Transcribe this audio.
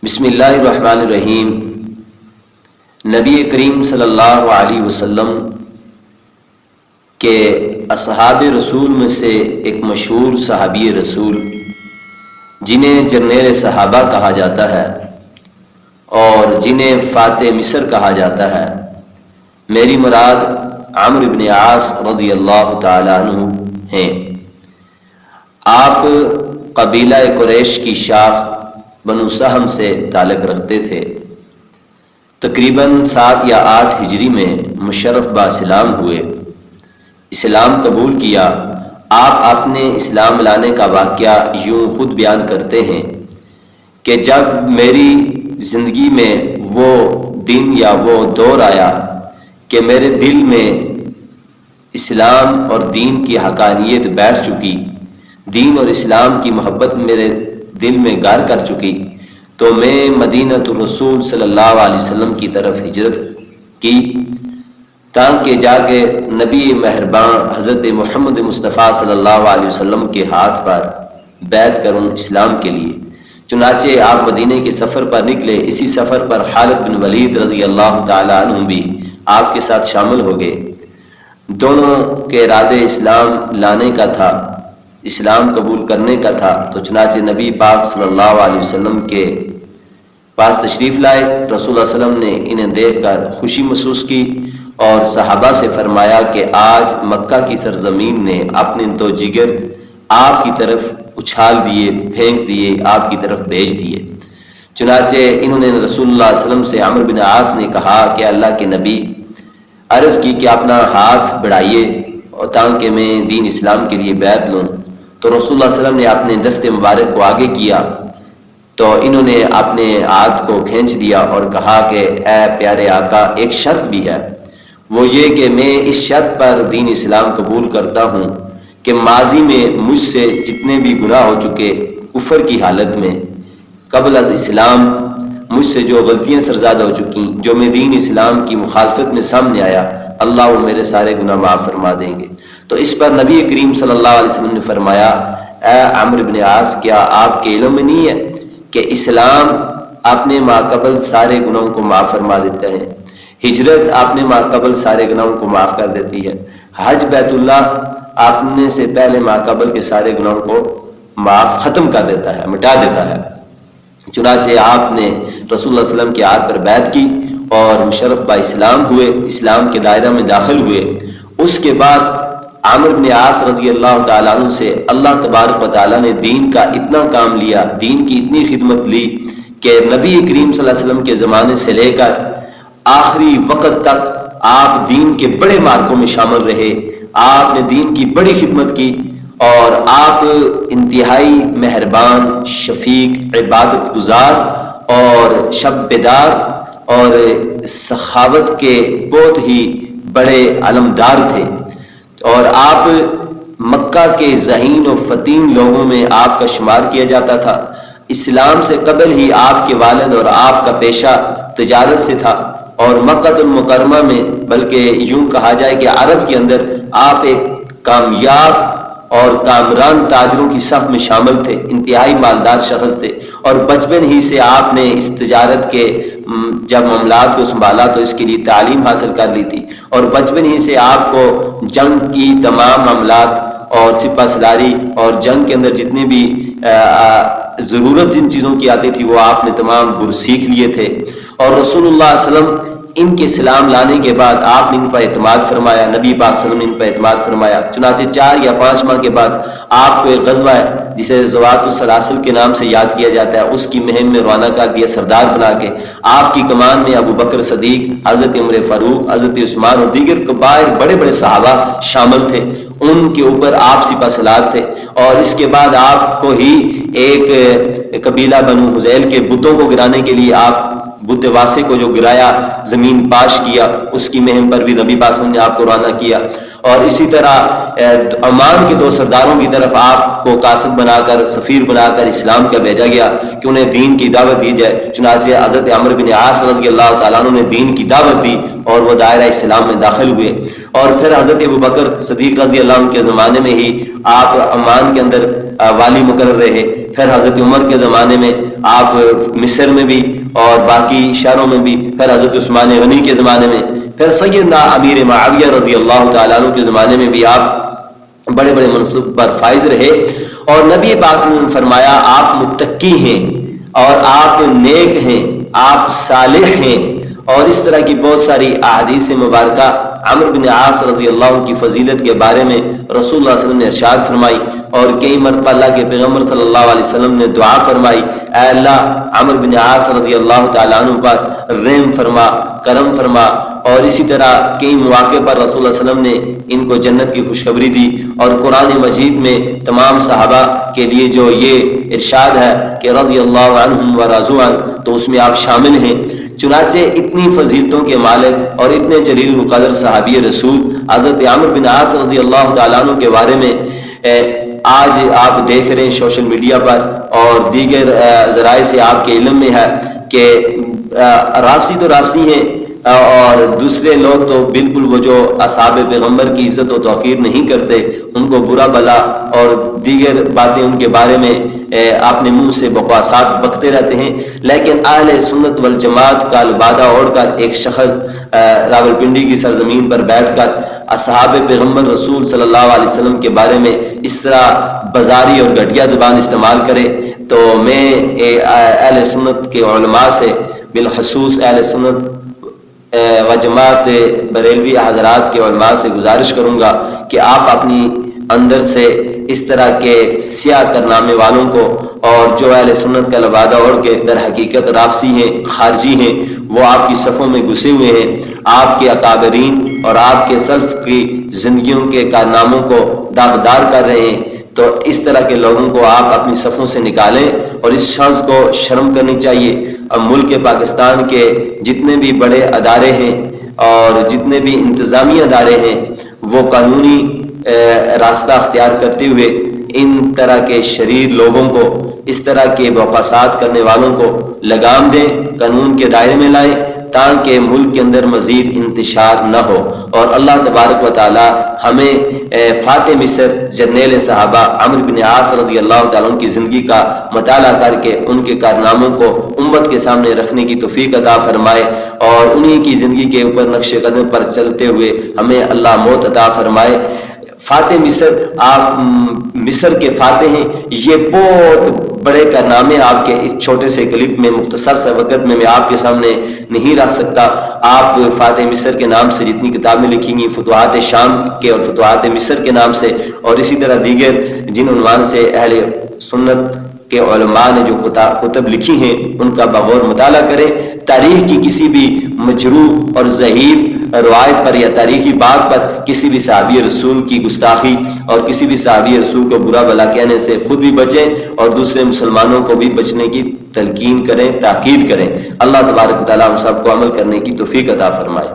بسم اللہ الرحمن الرحیم۔ نبی کریم صلی اللہ علیہ وسلم کے اصحاب رسول میں سے ایک مشہور صحابی رسول جنہیں جرنیل صحابہ کہا جاتا ہے اور جنہیں فاتح مصر کہا جاتا ہے، میری مراد عمرو بن عاص رضی اللہ تعالی عنہ ہیں۔ آپ قبیلہ قریش کی شاخ بنو سہم سے تعلق رکھتے تھے۔ تقریباً 7 یا 8 ہجری میں مشرف باسلام ہوئے، اسلام قبول کیا۔ آپ اپنے اسلام لانے کا واقعہ یوں خود بیان کرتے ہیں کہ جب میری زندگی میں وہ دن یا وہ دور آیا کہ میرے دل میں اسلام اور دین کی حقانیت بیٹھ چکی، دین اور اسلام کی محبت میرے دل میں گار کر چکی، تو میں مدینہ الرسول صلی اللہ علیہ وسلم کی طرف ہجرت کی تاکہ جا کے نبی مہربان حضرت محمد مصطفیٰ صلی اللہ علیہ وسلم کے ہاتھ پر بیعت کروں اسلام کے لیے۔ چنانچہ آپ مدینہ کے سفر پر نکلے۔ اسی سفر پر خالد بن ولید رضی اللہ تعالی عنہ بھی آپ کے ساتھ شامل ہو گئے۔ دونوں کے ارادے اسلام لانے کا تھا، اسلام قبول کرنے کا تھا، تو چنانچہ نبی پاک صلی اللہ علیہ وسلم کے پاس تشریف لائے۔ رسول اللہ علیہ وسلم نے انہیں دیکھ کر خوشی محسوس کی اور صحابہ سے فرمایا کہ آج مکہ کی سرزمین نے اپنے 2 جگر آپ کی طرف اچھال دیے، پھینک دیے، آپ کی طرف بھیج دیے۔ چنانچہ انہوں نے رسول اللہ علیہ وسلم سے عمرو بن عاص نے کہا کہ اللہ کے نبی، عرض کی کہ اپنا ہاتھ بڑھائیے اور تاکہ میں دین اسلام کے لیے بیعت لوں۔ تو رسول اللہ علیہ وسلم نے اپنے دست مبارک کو آگے کیا تو انہوں نے اپنے ہاتھ کو کھینچ لیا اور کہا کہ اے پیارے آقا، ایک شرط بھی ہے، وہ یہ کہ میں اس شرط پر دین اسلام قبول کرتا ہوں کہ ماضی میں مجھ سے جتنے بھی گناہ ہو چکے کفر کی حالت میں قبل از اسلام مجھ سے جو غلطیاں سرزاد ہو چکی، جو میں دین اسلام کی مخالفت میں سامنے آیا، اللہ وہ میرے سارے گناہ معاف فرما دیں گے۔ تو اس پر نبی کریم صلی اللہ علیہ وسلم نے فرمایا، اے عمرو بن عاص، کیا آپ کے علم میں نہیں ہے کہ اسلام اپنے ماقبل سارے گناہوں کو معاف فرما دیتا ہے، ہجرت اپنے ماقبل سارے گناہوں کو معاف کر دیتی ہے، حج بیت اللہ اپنے سے پہلے ماقبل کے سارے گناہوں کو معاف ختم کر دیتا ہے، مٹا دیتا ہے۔ چنانچہ آپ نے رسول اللہ علیہ وسلم کے ہاتھ پر بیعت کی اور مشرف با اسلام ہوئے، اسلام کے دائرہ میں داخل ہوئے۔ اس کے بعد عمرو بن عاص رضی اللہ تعالیٰ عنہ سے اللہ تبارک و تعالیٰ نے دین کا اتنا کام لیا، دین کی اتنی خدمت لی کہ نبی کریم صلی اللہ علیہ وسلم کے زمانے سے لے کر آخری وقت تک آپ دین کے بڑے مارکوں میں شامل رہے، آپ نے دین کی بڑی خدمت کی اور آپ انتہائی مہربان، شفیق، عبادت گزار اور شب بیدار اور سخاوت کے بہت ہی بڑے علمدار تھے، اور آپ مکہ کے ذہین و فتین لوگوں میں آپ کا شمار کیا جاتا تھا۔ اسلام سے قبل ہی آپ کے والد اور آپ کا پیشہ تجارت سے تھا، اور مکہ المکرمہ میں بلکہ یوں کہا جائے کہ عرب کے اندر آپ ایک کامیاب اور کامران تاجروں کی صف میں شامل تھے، انتہائی مالدار شخص تھے، اور بچپن ہی سے آپ نے اس تجارت کے جب معاملات کو سنبھالا تو اس کے لیے تعلیم حاصل کر لی تھی، اور بچپن ہی سے آپ کو جنگ کی تمام معاملات اور سپہ سالاری اور جنگ کے اندر جتنے بھی ضرورت جن چیزوں کی آتی تھی وہ آپ نے تمام گر سیکھ لیے تھے۔ اور رسول اللہ علیہ وسلم ان کے اسلام لانے کے بعد آپ نے ان پر اعتماد فرمایا، نبی پاک صلی اللہ علیہ وسلم نے ان پر اعتماد فرمایا۔ چنانچہ 4 یا 5 ماہ کے بعد آپ کو ایک غزوہ ہے جسے ذوات السلاسل کے نام سے یاد کیا جاتا ہے، اس کی مہم میں روانہ کر دیا سردار بنا کے۔ آپ کی کمان میں ابو بکر صدیق، حضرت عمر فاروق، حضرت عثمان اور دیگر کبائر بڑے بڑے صحابہ شامل تھے، ان کے اوپر آپ سپہ سالار تھے۔ اور اس کے بعد آپ کو ہی ایک قبیلہ بنو حذیل کے بتوں کو گرانے کے لیے آپ بت واسے کو جو گرایا، زمین پاش کیا، اس کی مہم پر بھی نبی پاک نے آپ کو روانہ کیا۔ اور اسی طرح عمان کے 2 سرداروں کی طرف آپ کو قاصد بنا کر، سفیر بنا کر اسلام کا بھیجا گیا کہ انہیں دین کی دعوت دی جائے۔ چنانچہ حضرت عمرو بن عاص رضی اللہ تعالیٰ عنہ نے دین کی دعوت دی اور وہ دائرہ اسلام میں داخل ہوئے۔ اور پھر حضرت ابو بکر صدیق رضی اللہ عنہ کے زمانے میں ہی آپ عمان کے اندر والی مقرر رہے، پھر حضرت عمر کے زمانے میں آپ مصر میں بھی اور باقی شہروں میں بھی، پھر حضرت عثمان غنی کے زمانے میں، پھر سیدنا امیر معاویہ رضی اللہ تعالیٰ عنہ کے زمانے میں بھی آپ بڑے بڑے منصب پر فائز رہے۔ اور نبی پاک نے فرمایا آپ متقی ہیں اور آپ نیک ہیں، آپ صالح ہیں، اور اس طرح کی بہت ساری احادیث مبارکہ عمرو بن عاص رضی اللہ عنہ کی فضیلت کے بارے میں رسول اللہ صلی اللہ علیہ وسلم نے ارشاد فرمائی، اور کئی مرتبہ اللہ کے پیغمبر صلی اللہ علیہ وسلم نے دعا فرمائی، اے اللہ عمرو بن عاص رضی اللہ تعالیٰ عنہ پر رحم فرما، کرم فرما۔ اور اسی طرح کئی مواقع پر رسول اللہ علیہ وسلم نے ان کو جنت کی خوشخبری دی، اور قرآن مجید میں تمام صحابہ کے لیے جو یہ ارشاد ہے کہ رضی اللہ عنہم ورضوا عنہ، تو اس میں آپ شامل ہیں۔ چنانچہ اتنی فضیلتوں کے مالک اور اتنے جلیل القدر صحابی رسول حضرت عمرو بن عاص رضی اللہ تعالیٰ عنہ کے بارے میں آج آپ دیکھ رہے ہیں سوشل میڈیا پر اور دیگر ذرائع سے آپ کے علم میں ہے کہ رافضی تو رافضی ہیں، اور دوسرے لوگ تو بالکل وہ جو اصحاب پیغمبر کی عزت و توقیر نہیں کرتے، ان کو برا بلا اور دیگر باتیں ان کے بارے میں اپنے منہ سے بکواسات بکتے رہتے ہیں۔ لیکن اہل سنت والجماعت کا لبادہ اوڑھ کر ایک شخص راولپنڈی کی سرزمین پر بیٹھ کر اصحاب پیغمبر رسول صلی اللہ علیہ وسلم کے بارے میں اس طرح بازاری اور گھٹیا زبان استعمال کرے، تو میں اہل سنت کے علماء سے، بالخصوص اہل سنت و جماعت بریلوی حضرات کے علماء سے گزارش کروں گا کہ آپ اپنی اندر سے اس طرح کے سیاہ کارنامے والوں کو، اور جو اہل سنت کا لبادہ اوڑھ کے در حقیقت رافضی ہیں، خارجی ہیں، وہ آپ کی صفوں میں گھسے ہوئے ہیں، آپ کے اکابرین اور آپ کے سلف کی زندگیوں کے کارناموں کو داغدار کر رہے ہیں، تو اس طرح کے لوگوں کو آپ اپنی صفوں سے نکالیں، اور اس شخص کو شرم کرنی چاہیے۔ اب ملک پاکستان کے جتنے بھی بڑے ادارے ہیں اور جتنے بھی انتظامی ادارے ہیں، وہ قانونی راستہ اختیار کرتے ہوئے ان طرح کے شریر لوگوں کو، اس طرح کے بکواسات کرنے والوں کو لگام دیں، قانون کے دائرے میں لائیں، تاکہ ملک کے اندر مزید انتشار نہ ہو، اور اللہ تبارک و تعالی ہمیں فاتح مصر جرنیل صحابہ عمرو بن عاص رضی اللہ تعالیٰ عنہ کی زندگی کا مطالعہ کر کے ان کے کارناموں کو امت کے سامنے رکھنے کی توفیق عطا فرمائے، اور انہی کی زندگی کے اوپر نقش قدم پر چلتے ہوئے ہمیں اللہ موت عطا فرمائے۔ فاتح مصر، آپ مصر کے فاتح ہیں، یہ بہت بڑے کارنامے آپ کے اس چھوٹے سے کلپ میں، مختصر سے وقت میں آپ کے سامنے نہیں رکھ سکتا۔ آپ فاتح مصر کے نام سے جتنی کتابیں لکھی گئی، فتوحات شام کے اور فتوحات مصر کے نام سے، اور اسی طرح دیگر جن عنوان سے اہل سنت کے علماء نے جو کتب لکھی ہیں، ان کا بغور مطالعہ کریں۔ تاریخ کی کسی بھی مجروح اور ضعیف روایت پر یا تاریخی بات پر کسی بھی صحابی رسول کی گستاخی اور کسی بھی صحابی رسول کو برا بلا کہنے سے خود بھی بچیں، اور دوسرے مسلمانوں کو بھی بچنے کی تلقین کریں، تاکید کریں۔ اللہ تبارک و تعالی ہم سب کو عمل کرنے کی توفیق عطا فرمائے۔